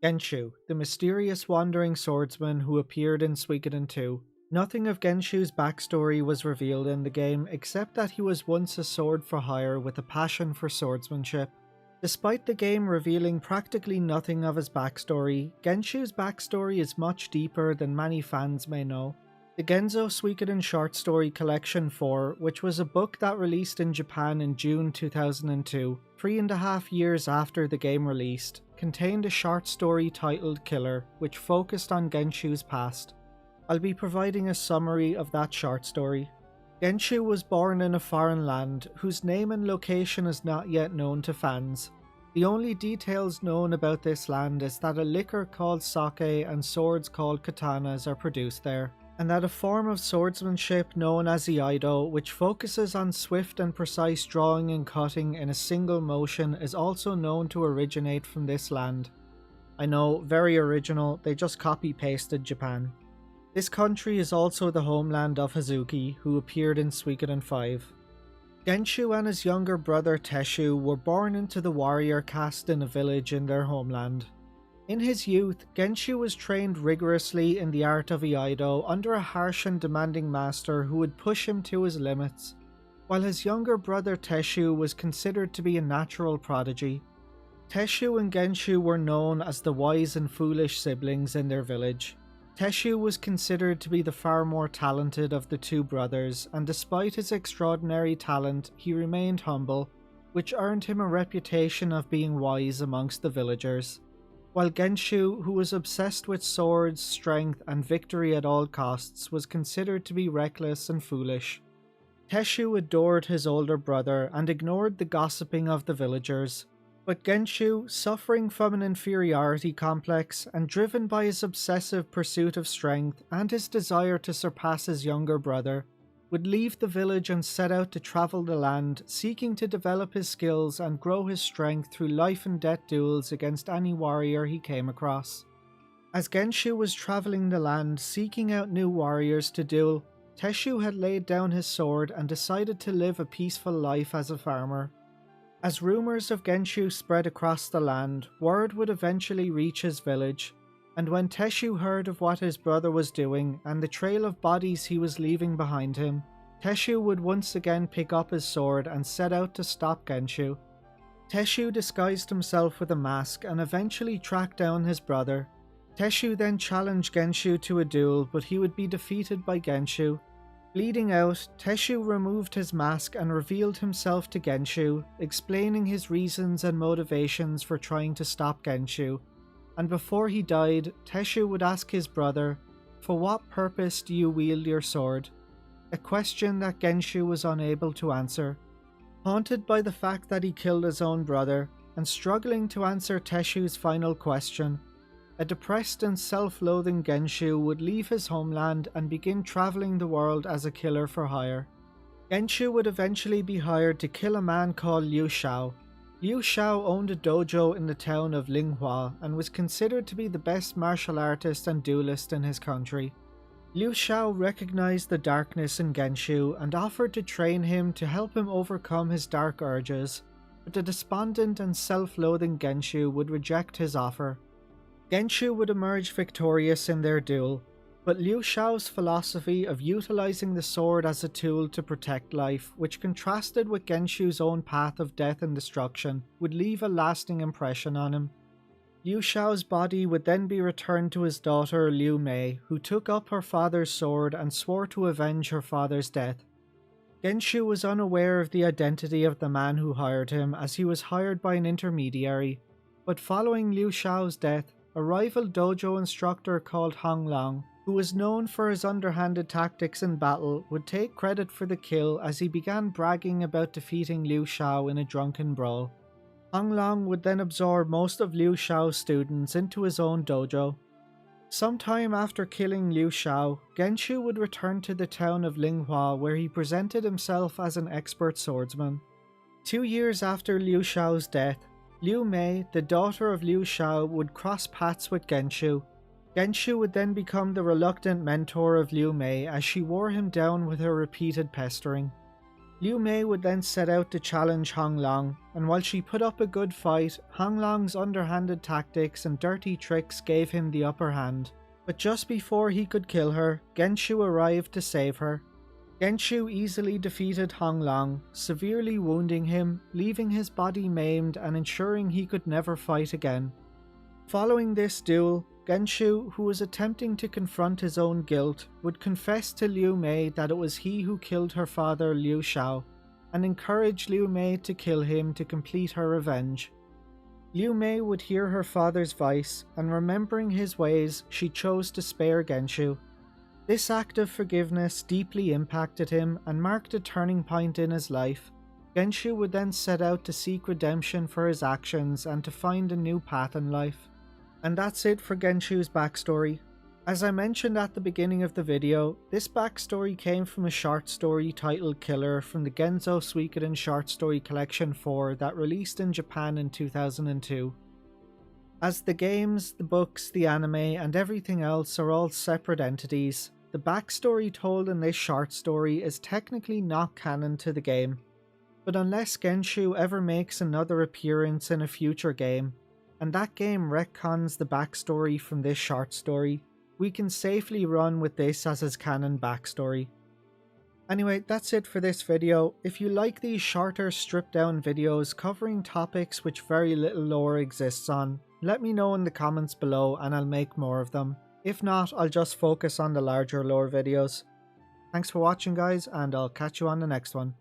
Genshu, the mysterious wandering swordsman who appeared in Suikoden 2. Nothing of Genshu's backstory was revealed in the game except that he was once a sword for hire with a passion for swordsmanship. Despite the game revealing practically nothing of his backstory, Genshu's backstory is much deeper than many fans may know. The Genso Suikoden Short Story Collection 4, which was a book that released in Japan in June 2002, 3.5 years after the game released, contained a short story titled Killer, which focused on Genshu's past. I'll be providing a summary of that short story. Genshu was born in a foreign land, whose name and location is not yet known to fans. The only details known about this land is that a liquor called sake and swords called katanas are produced there, and that a form of swordsmanship known as iaido, which focuses on swift and precise drawing and cutting in a single motion, is also known to originate from this land. I know, very original, they just copy-pasted Japan. This country is also the homeland of Hazuki, who appeared in Suikoden 5. Genshu and his younger brother Teshu were born into the warrior caste in a village in their homeland. In his youth, Genshu was trained rigorously in the art of iaido under a harsh and demanding master who would push him to his limits, while his younger brother Teshu was considered to be a natural prodigy. Teshu and Genshu were known as the wise and foolish siblings in their village. Teshu was considered to be the far more talented of the two brothers, and despite his extraordinary talent, he remained humble, which earned him a reputation of being wise amongst the villagers. While Genshu, who was obsessed with swords, strength, and victory at all costs, was considered to be reckless and foolish. Teshu adored his older brother and ignored the gossiping of the villagers. But Genshu, suffering from an inferiority complex and driven by his obsessive pursuit of strength and his desire to surpass his younger brother, would leave the village and set out to travel the land, seeking to develop his skills and grow his strength through life and death duels against any warrior he came across. As Genshu was traveling the land seeking out new warriors to duel, Teshu had laid down his sword and decided to live a peaceful life as a farmer. As rumors of Genshu spread across the land, word would eventually reach his village, and when Teshu heard of what his brother was doing and the trail of bodies he was leaving behind him, Teshu would once again pick up his sword and set out to stop Genshu. Teshu disguised himself with a mask and eventually tracked down his brother. Teshu then challenged Genshu to a duel, but he would be defeated by Genshu. Bleeding out, Teshu removed his mask and revealed himself to Genshu, explaining his reasons and motivations for trying to stop Genshu. And before he died, Teshu would ask his brother, "For what purpose do you wield your sword?" A question that Genshu was unable to answer. Haunted by the fact that he killed his own brother, and struggling to answer Teshu's final question, a depressed and self-loathing Genshu would leave his homeland and begin traveling the world as a killer for hire. Genshu would eventually be hired to kill a man called Liu Xiao. Liu Xiao owned a dojo in the town of Linghua and was considered to be the best martial artist and duelist in his country. Liu Xiao recognized the darkness in Genshu and offered to train him to help him overcome his dark urges, but the despondent and self-loathing Genshu would reject his offer. Genshu would emerge victorious in their duel, but Liu Xiao's philosophy of utilizing the sword as a tool to protect life, which contrasted with Genshu's own path of death and destruction, would leave a lasting impression on him. Liu Xiao's body would then be returned to his daughter Liu Mei, who took up her father's sword and swore to avenge her father's death. Genshu was unaware of the identity of the man who hired him, as he was hired by an intermediary, but following Liu Xiao's death, a rival dojo instructor called Hong Long, who was known for his underhanded tactics in battle, would take credit for the kill as he began bragging about defeating Liu Xiao in a drunken brawl. Hong Long would then absorb most of Liu Xiao's students into his own dojo. Sometime after killing Liu Xiao, Genshu would return to the town of Linghua, where he presented himself as an expert swordsman. 2 years after Liu Xiao's death, Liu Mei, the daughter of Liu Xiao, would cross paths with Genshu. Genshu would then become the reluctant mentor of Liu Mei as she wore him down with her repeated pestering. Liu Mei would then set out to challenge Hong Long, and while she put up a good fight, Hong Long's underhanded tactics and dirty tricks gave him the upper hand. But just before he could kill her, Genshu arrived to save her. Genshu easily defeated Hong Long, severely wounding him, leaving his body maimed and ensuring he could never fight again. Following this duel, Genshu, who was attempting to confront his own guilt, would confess to Liu Mei that it was he who killed her father Liu Xiao, and encourage Liu Mei to kill him to complete her revenge. Liu Mei would hear her father's voice, and remembering his ways, she chose to spare Genshu. This act of forgiveness deeply impacted him and marked a turning point in his life. Genshu would then set out to seek redemption for his actions and to find a new path in life. And that's it for Genshu's backstory. As I mentioned at the beginning of the video, this backstory came from a short story titled Killer from the Genso Suikoden Short Story Collection 4 that released in Japan in 2002. As the games, the books, the anime, and everything else are all separate entities, the backstory told in this short story is technically not canon to the game. But unless Genshu ever makes another appearance in a future game, and that game retcons the backstory from this short story, we can safely run with this as his canon backstory. Anyway, that's it for this video. If you like these shorter stripped down videos covering topics which very little lore exists on, let me know in the comments below and I'll make more of them. If not, I'll just focus on the larger lore videos. Thanks for watching guys, and I'll catch you on the next one.